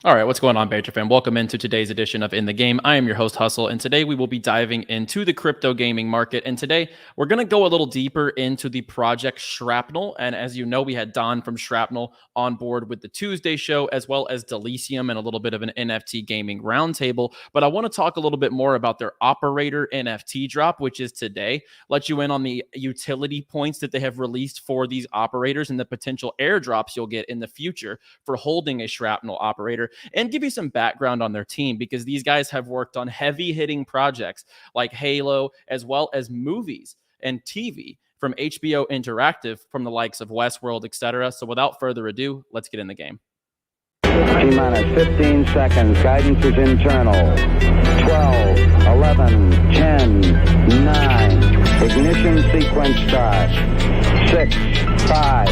All right, what's going on, Banter fan? Welcome into today's edition of In the Game. I am your host, Hustle, and today we will be diving into the crypto gaming market. And today we're going to go a little deeper into the project Shrapnel. And as you know, we had Don from Shrapnel on board with the Tuesday show, as well as Delicium and a little bit of an NFT gaming roundtable. But I want to talk a little bit more about their operator NFT drop, which is today. Let you in on the utility points that they have released for these operators and the potential airdrops you'll get in the future for holding a Shrapnel operator, and give you some background on their team, because these guys have worked on heavy hitting projects like Halo, as well as movies and TV from HBO Interactive, from the likes of Westworld, etc. So without further ado, let's get in the game. T-minus 15 seconds. Guidance is internal. 12, 11, 10, 9. Ignition sequence start. 6, 5,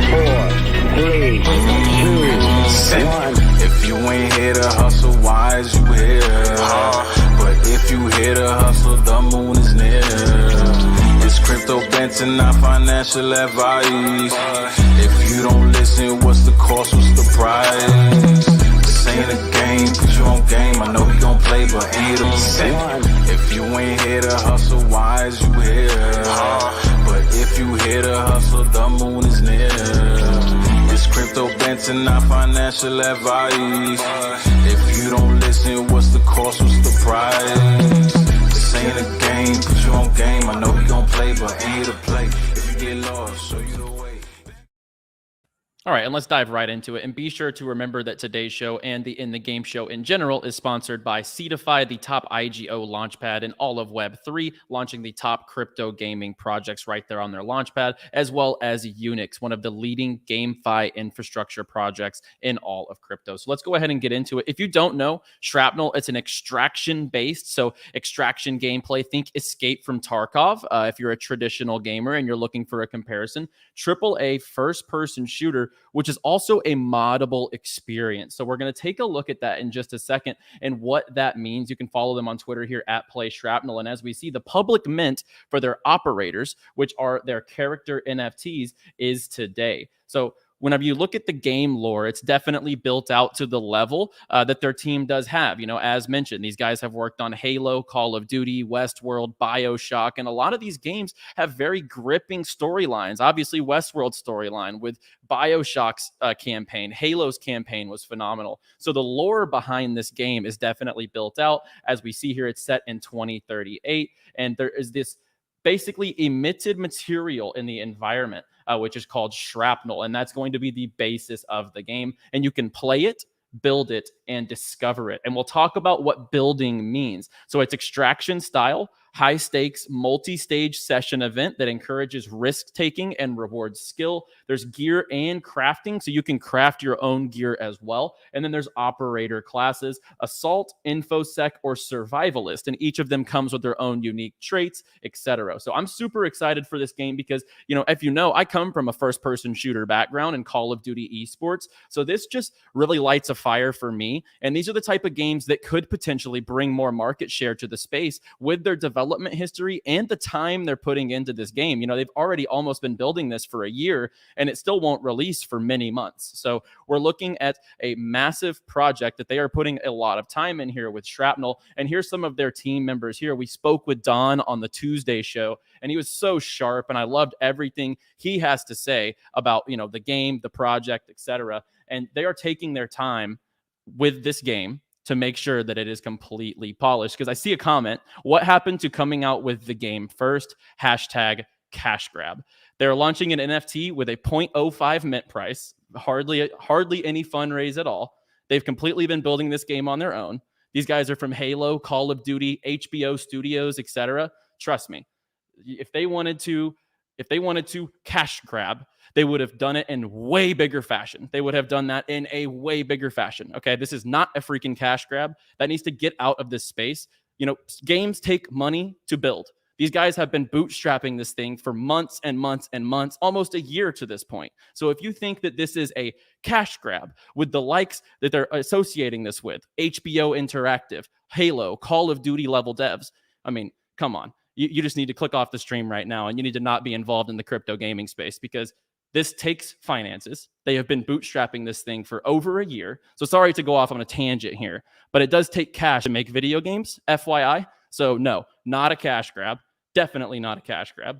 4, 3, 2, 1. If you ain't here to hustle, why is you here? But if you here to hustle, the moon is near. It's crypto Banter, not financial advice. If you don't listen, what's the cost, what's the price? This ain't a game, put you on game. I know you gon' play, but ain't a percent. If you ain't here to hustle, why is you here? But if you here to hustle, the moon is near. It's crypto Banter, not financial advice. If you don't listen, what's the cost, what's the price? This ain't a game, put you on game. I know you gon' play, but ain't a play. If you get lost, show you the way. All right, and let's dive right into it. And be sure to remember that today's show and the In the Game show in general is sponsored by Seedify, the top IGO launchpad in all of Web3, launching the top crypto gaming projects right there on their launchpad, as well as Unix, one of the leading GameFi infrastructure projects in all of crypto. So let's go ahead and get into it. If you don't know, Shrapnel, it's an extraction-based, so extraction gameplay. Think Escape from Tarkov, if you're a traditional gamer and you're looking for a comparison. AAA first-person shooter, which is also a moddable experience. So we're going to take a look at that in just a second and what that means. You can follow them on Twitter here at Play Shrapnel. And as we see, the public mint for their operators, which are their character NFTs, is today. So whenever you look at the game lore, it's definitely built out to the level that their team does have. You know, as mentioned, these guys have worked on Halo, Call of Duty, Westworld, BioShock, and a lot of these games have very gripping storylines. Obviously, Westworld's storyline with BioShock's campaign, Halo's campaign was phenomenal. So the lore behind this game is definitely built out. As we see here, it's set in 2038, and there is this basically emitted material in the environment, which is called shrapnel. And that's going to be the basis of the game. And you can play it, build it, and discover it. And we'll talk about what building means. So it's extraction style, high stakes, multi-stage session event that encourages risk taking and rewards skill. There's gear and crafting, so you can craft your own gear as well. And then there's operator classes, assault, infosec, or survivalist, and each of them comes with their own unique traits, etc. So I'm super excited for this game because, you know, if you know, I come from a first-person shooter background in Call of Duty esports, so this just really lights a fire for me. And these are the type of games that could potentially bring more market share to the space with their development history and the time they're putting into this game. You know, they've already almost been building this for a year and it still won't release for many months. So we're looking at a massive project that they are putting a lot of time in here with Shrapnel. And here's some of their team members here. We spoke with Don on the Tuesday show and he was so sharp and I loved everything he has to say about, you know, the game, the project, etc. And they are taking their time with this game to make sure that it is completely polished. Because I see a comment, what happened to coming out with the game first? Hashtag cash grab. They're launching an NFT with a 0.05 mint price, hardly any fundraise at all. They've completely been building this game on their own. These guys are from Halo, Call of Duty, HBO Studios, etc. Trust me, if they wanted to cash grab, they would have done it in way bigger fashion. They would have done that in a way bigger fashion. Okay, this is not a freaking cash grab. That needs to get out of this space. You know, games take money to build. These guys have been bootstrapping this thing for months and months and months, almost a year to this point. So if you think that this is a cash grab with the likes that they're associating this with, HBO Interactive, Halo, Call of Duty level devs, I mean, come on. You just need to click off the stream right now and you need to not be involved in the crypto gaming space because This takes finances. They have been bootstrapping this thing for over a year. So sorry to go off on a tangent here, but it does take cash to make video games, FYI. So no, not a cash grab. Definitely not a cash grab.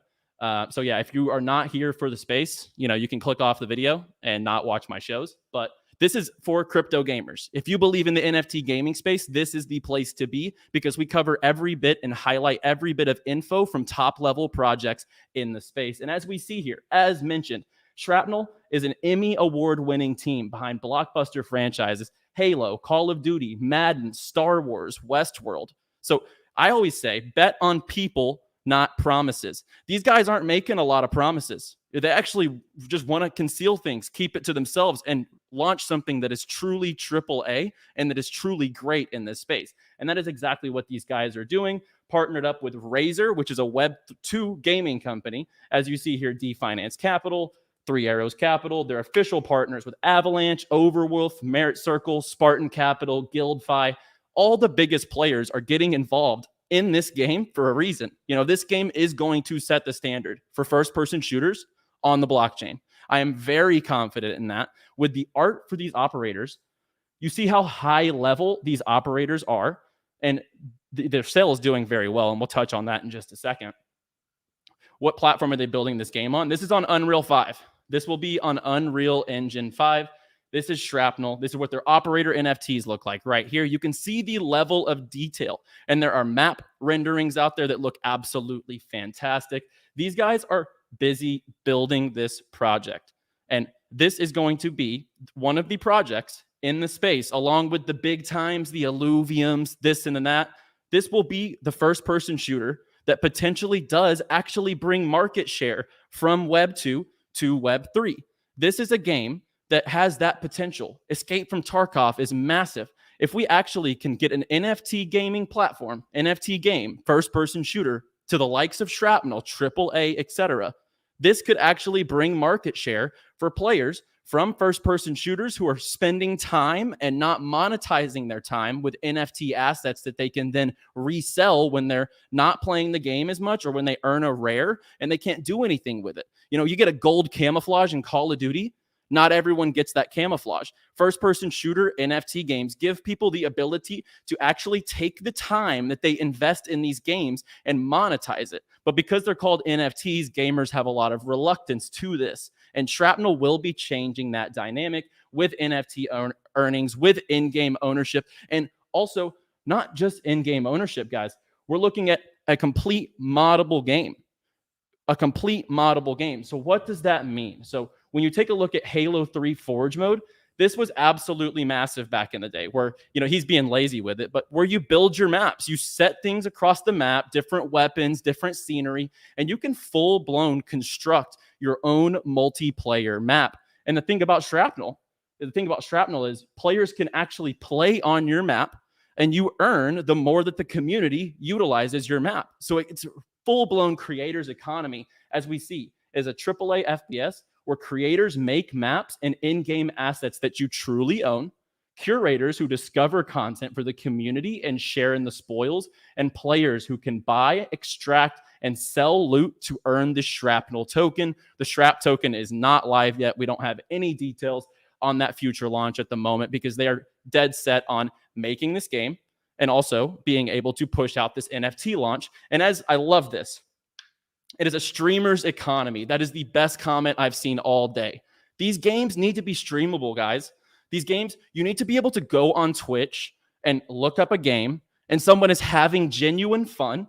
So yeah, if you are not here for the space, you can click off the video and not watch my shows. But this is for crypto gamers. If you believe in the NFT gaming space, this is the place to be because we cover every bit and highlight every bit of info from top level projects in the space. And as we see here, as mentioned, Shrapnel is an Emmy award-winning team behind blockbuster franchises, Halo, Call of Duty, Madden, Star Wars, Westworld. So I always say, bet on people, not promises. These guys aren't making a lot of promises. They actually just want to conceal things, keep it to themselves, and launch something that is truly AAA and that is truly great in this space. And that is exactly what these guys are doing. Partnered up with Razer, which is a Web2 gaming company. As you see here, D Finance Capital, Three Arrows Capital. They're official partners with Avalanche, Overwolf, Merit Circle, Spartan Capital, GuildFi. All the biggest players are getting involved in this game for a reason. This game is going to set the standard for first-person shooters on the blockchain. I am very confident in that. With the art for these operators, you see how high level these operators are, and their sale is doing very well, and we'll touch on that in just a second. What platform are they building this game on? This is on Unreal 5. This will be on Unreal Engine 5. This is Shrapnel. This is what their operator NFTs look like right here. You can see the level of detail, and there are map renderings out there that look absolutely fantastic. These guys are busy building this project, and this is going to be one of the projects in the space, along with the big times, the Alluviums, this and that. This will be the first-person shooter that potentially does actually bring market share from Web 2 to Web 3. This is a game that has that potential. Escape from Tarkov is massive. If we actually can get an NFT gaming platform, NFT game, first-person shooter, to the likes of Shrapnel, AAA, etc., this could actually bring market share for players from first-person shooters who are spending time and not monetizing their time with NFT assets that they can then resell when they're not playing the game as much or when they earn a rare and they can't do anything with it. You get a gold camouflage in Call of Duty. Not everyone gets that camouflage. First-person shooter NFT games give people the ability to actually take the time that they invest in these games and monetize it. But because they're called NFTs, gamers have a lot of reluctance to this. And Shrapnel will be changing that dynamic with NFT earnings, with in-game ownership, and also not just in-game ownership, guys. We're looking at a complete moddable game. A complete moddable game. So what does that mean? So when you take a look at Halo 3 Forge mode, this was absolutely massive back in the day where, he's being lazy with it, but where you build your maps, you set things across the map, different weapons, different scenery, and you can full-blown construct your own multiplayer map. And the thing about Shrapnel is players can actually play on your map and you earn the more that the community utilizes your map. So it's a full-blown creators economy, as we see, as a AAA FPS where creators make maps and in-game assets that you truly own, curators who discover content for the community and share in the spoils, and players who can buy, extract, and sell loot to earn the Shrapnel token. The Shrap token is not live yet. We don't have any details on that future launch at the moment because they are dead set on making this game and also being able to push out this NFT launch. And as I love this, it is a streamer's economy. That is the best comment I've seen all day. These games need to be streamable, guys. These games, you need to be able to go on Twitch and look up a game and someone is having genuine fun,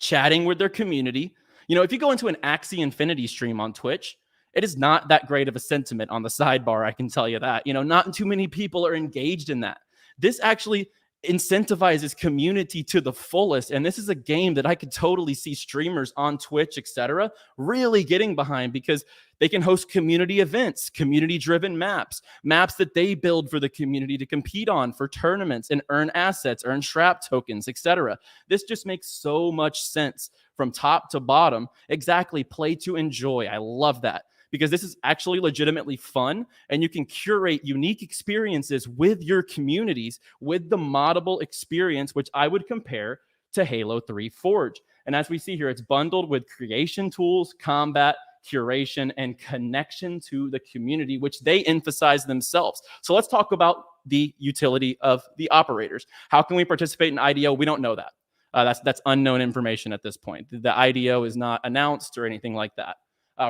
chatting with their community. If you go into an Axie Infinity stream on Twitch, it is not that great of a sentiment on the sidebar, I can tell you that. Not too many people are engaged in that. This actually incentivizes community to the fullest, and this is a game that I could totally see streamers on Twitch, etc., really getting behind because they can host community events, community-driven maps that they build for the community to compete on for tournaments and earn assets, earn Shrap tokens, etc. This just makes so much sense from top to bottom. Exactly, play to enjoy. I love that. Because this is actually legitimately fun, and you can curate unique experiences with your communities with the moddable experience, which I would compare to Halo 3 Forge. And as we see here, it's bundled with creation tools, combat, curation and connection to the community, which they emphasize themselves. So let's talk about the utility of the operators. How can we participate in IDO? We don't know that. That's unknown information at this point. The IDO is not announced or anything like that.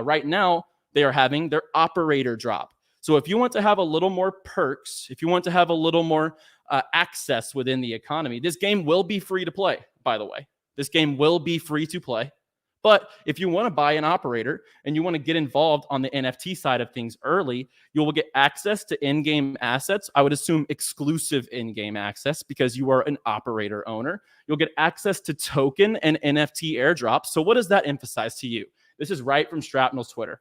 Right now, they are having their operator drop. So if you want to have a little more perks, if you want to have a little more access within the economy, this game will be free to play, by the way. This game will be free to play. But if you want to buy an operator and you want to get involved on the NFT side of things early, you will get access to in-game assets. I would assume exclusive in-game access because you are an operator owner. You'll get access to token and NFT airdrops. So what does that emphasize to you? This is right from Shrapnel's Twitter.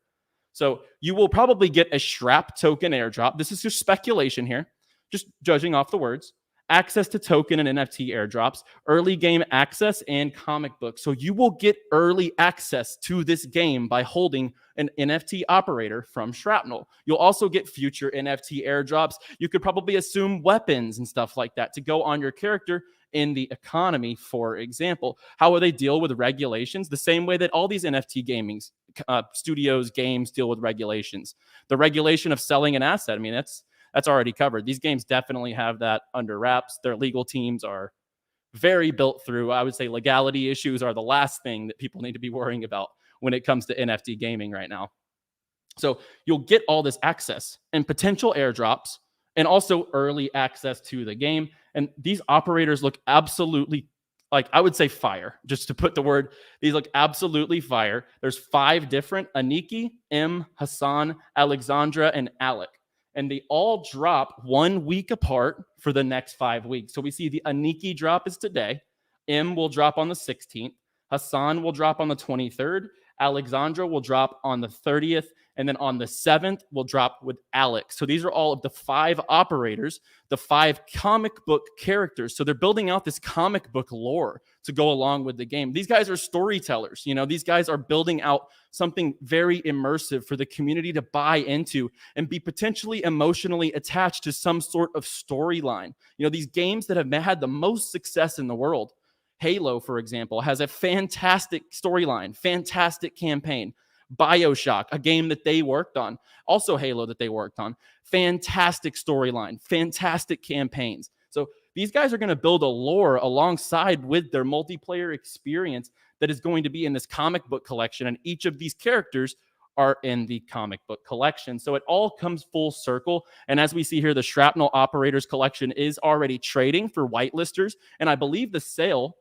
So you will probably get a Shrap token airdrop. This is just speculation here, just judging off the words. Access to token and NFT airdrops, early game access, and comic books. So you will get early access to this game by holding an NFT operator from Shrapnel. You'll also get future NFT airdrops. You could probably assume weapons and stuff like that to go on your character in the economy, for example. How will they deal with regulations? The same way that all these NFT gaming studios, games deal with regulations. The regulation of selling an asset, I mean, that's already covered. These games definitely have that under wraps. Their legal teams are very built through. I would say legality issues are the last thing that people need to be worrying about when it comes to NFT gaming right now. So you'll get all this access and potential airdrops and also early access to the game. And these operators look absolutely, like, I would say fire, just to put the word. These look absolutely fire. There's 5 different: Aniki, M, Hassan, Alexandra, and Alec. And they all drop 1 week apart for the next 5 weeks. So we see the Aniki drop is today. M will drop on the 16th. Hassan will drop on the 23rd. Alexandra will drop on the 30th. And then on the 7th, we'll drop with Alex. So these are all of the 5 operators, the 5 comic book characters. So they're building out this comic book lore to go along with the game. These guys are storytellers. You know, these guys are building out something very immersive for the community to buy into and be potentially emotionally attached to some sort of storyline. You know, these games that have had the most success in the world, Halo, for example, has a fantastic storyline, fantastic campaign. BioShock, a game that they worked on, also Halo that they worked on, fantastic storyline, fantastic campaigns. So these guys are going to build a lore alongside with their multiplayer experience that is going to be in this comic book collection, and each of these characters are in the comic book collection. So it all comes full circle. And as we see here, the Shrapnel Operators Collection is already trading for whitelisters, and I believe the sale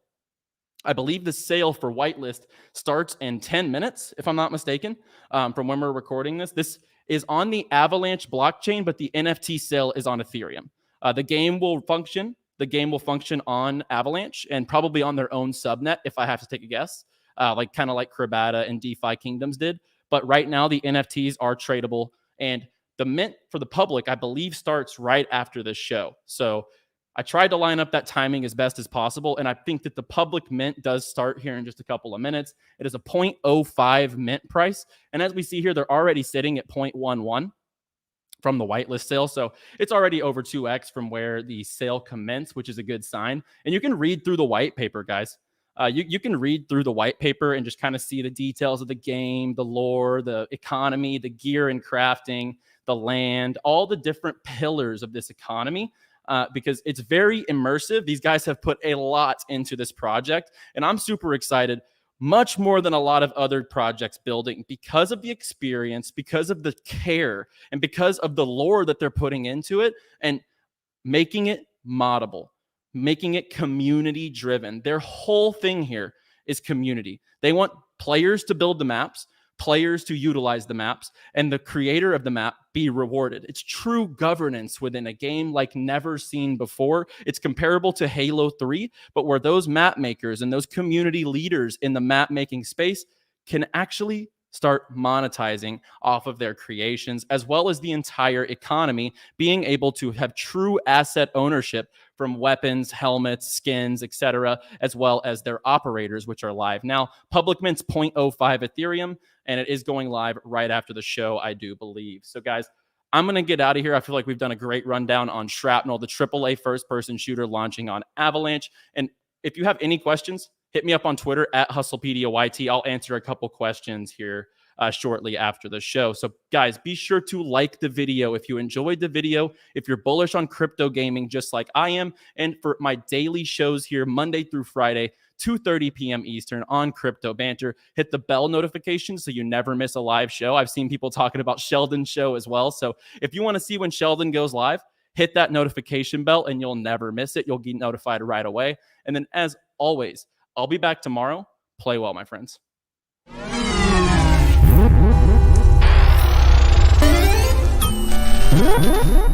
for whitelist starts in 10 minutes, if I'm not mistaken, from when we're recording this. This is on the Avalanche blockchain, but the NFT sale is on Ethereum. The game will function on Avalanche and probably on their own subnet, if I have to take a guess, like Krabata and DeFi Kingdoms did. But right now, the NFTs are tradable, and the mint for the public, I believe, starts right after this show. So I tried to line up that timing as best as possible, and I think that the public mint does start here in just a couple of minutes. It is a 0.05 mint price, and as we see here, they're already sitting at 0.11 from the whitelist sale, so it's already over 2x from where the sale commenced, which is a good sign. And you can read through the white paper, guys. You can read through the white paper and just kind of see the details of the game, the lore, the economy, the gear and crafting, the land, all the different pillars of this economy. Because it's very immersive. These guys have put a lot into this project, and I'm super excited, much more than a lot of other projects building, because of the experience, because of the care, and because of the lore that they're putting into it, and making it moddable, making it community driven. Their whole thing here is community. They want players to build the maps, players to utilize the maps, and the creator of the map be rewarded. It's true governance within a game like never seen before. It's comparable to Halo 3, but where those map makers and those community leaders in the map making space can actually start monetizing off of their creations, as well as the entire economy being able to have true asset ownership from weapons, helmets, skins, etc., as well as their operators, which are live now. Public mint's 0.05 Ethereum, and it is going live right after the show, I do believe. So guys, I'm going to get out of here. I feel like we've done a great rundown on Shrapnel, the AAA first-person shooter launching on Avalanche. And if you have any questions, hit me up on Twitter at HustlepediaYT. I'll answer a couple questions here shortly after the show. So guys, be sure to like the video if you enjoyed the video, if you're bullish on crypto gaming just like I am. And for my daily shows here, Monday through Friday, 2:30 p.m. Eastern on Crypto Banter. Hit the bell notification so you never miss a live show. I've seen people talking about Sheldon's show as well. So if you want to see when Sheldon goes live, hit that notification bell and you'll never miss it. You'll get notified right away. And then as always, I'll be back tomorrow. Play well, my friends. Woo!